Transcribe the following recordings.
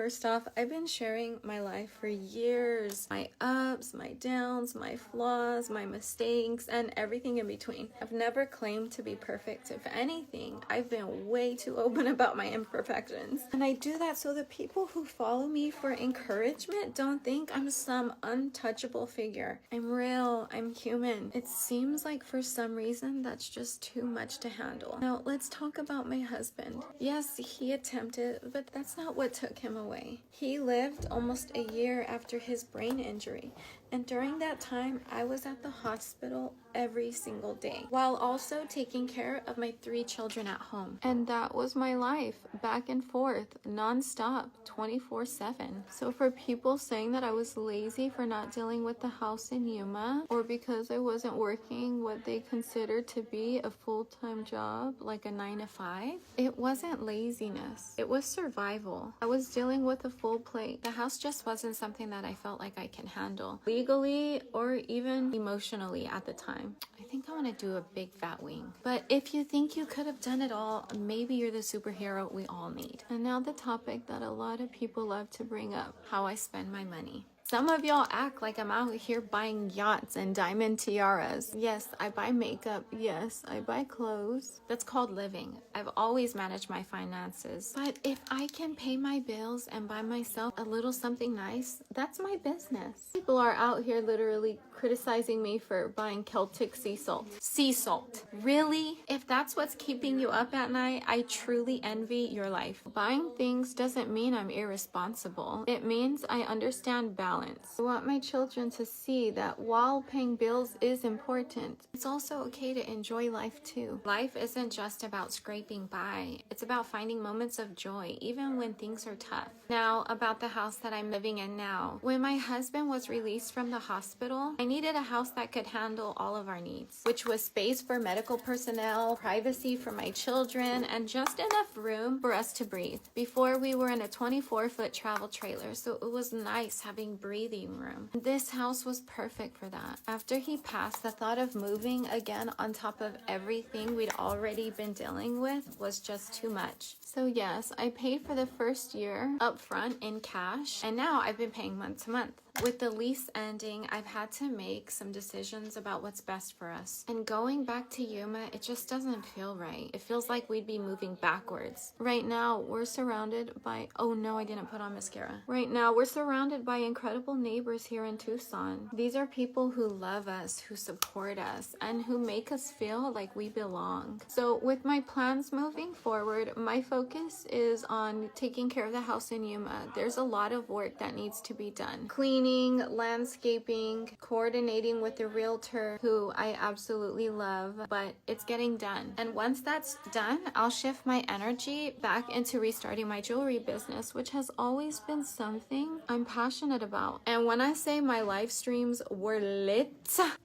First off, I've been sharing my life for years. My ups, my downs, my flaws, my mistakes, and everything in between. I've never claimed to be perfect. If anything, I've been way too open about my imperfections. And I do that so the people who follow me for encouragement don't think I'm some untouchable figure. I'm real. I'm human. It seems like for some reason that's just too much to handle. Now, let's talk about my husband. Yes, he attempted, but that's not what took him away. He lived almost a year after his brain injury, and during that time, I was at the hospital every single day, while also taking care of my 3 children at home. And that was my life, back and forth, non-stop, 24/7. So for people saying that I was lazy for not dealing with the house in Yuma, or because I wasn't working what they considered to be a full-time job, like a 9 to 5, it wasn't laziness. It was survival. I was dealing with a full plate. The house just wasn't something that I felt like I can handle, legally or even emotionally at the time. I think I want to do a big fat wing. But if you think you could have done it all, maybe you're the superhero we all need. And now the topic that a lot of people love to bring up, how I spend my money. Some of y'all act like I'm out here buying yachts and diamond tiaras. Yes, I buy makeup. Yes, I buy clothes. That's called living. I've always managed my finances. But if I can pay my bills and buy myself a little something nice, that's my business. People are out here literally criticizing me for buying Celtic sea salt. Sea salt. Really? If that's what's keeping you up at night, I truly envy your life. Buying things doesn't mean I'm irresponsible. It means I understand balance. I want my children to see that while paying bills is important, it's also okay to enjoy life too. Life isn't just about scraping by. It's about finding moments of joy, even when things are tough. Now, about the house that I'm living in now. When my husband was released from the hospital, I needed a house that could handle all of our needs, which was space for medical personnel, privacy for my children, and just enough room for us to breathe. Before, we were in a 24-foot travel trailer, so it was nice having breathing room. This house was perfect for that. After he passed, the thought of moving again on top of everything we'd already been dealing with was just too much. So yes, I paid for the first year up front in cash, and now I've been paying month to month. With the lease ending, I've had to make some decisions about what's best for us. And going back to Yuma, it just doesn't feel right. It feels like we'd be moving backwards. Right now, we're surrounded by... Oh no, I didn't put on mascara. Right now, we're surrounded by incredible neighbors here in Tucson. These are people who love us, who support us, and who make us feel like we belong. So with my plans moving forward, my focus is on taking care of the house in Yuma. There's a lot of work that needs to be done. Cleaning, landscaping, coordinating with the realtor who I absolutely love, but it's getting done. And once that's done, I'll shift my energy back into restarting my jewelry business, which has always been something I'm passionate about. And when I say my live streams were lit,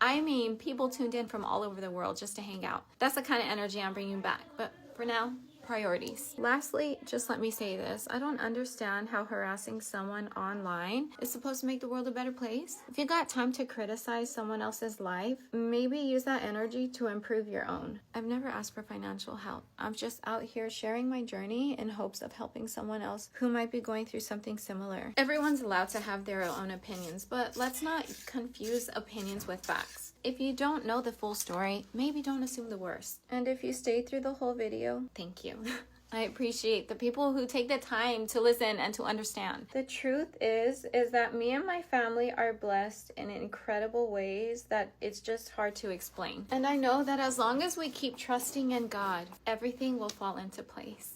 I mean people tuned in from all over the world just to hang out. That's the kind of energy I'm bringing back. But for now, priorities. Lastly, just let me say this. I don't understand how harassing someone online is supposed to make the world a better place. If you got time to criticize someone else's life, maybe use that energy to improve your own. I've never asked for financial help. I'm just out here sharing my journey in hopes of helping someone else who might be going through something similar. Everyone's allowed to have their own opinions, but let's not confuse opinions with facts. If you don't know the full story, maybe don't assume the worst. And if you stayed through the whole video, thank you. I appreciate the people who take the time to listen and to understand. The truth is that me and my family are blessed in incredible ways that it's just hard to explain. And I know that as long as we keep trusting in God, everything will fall into place.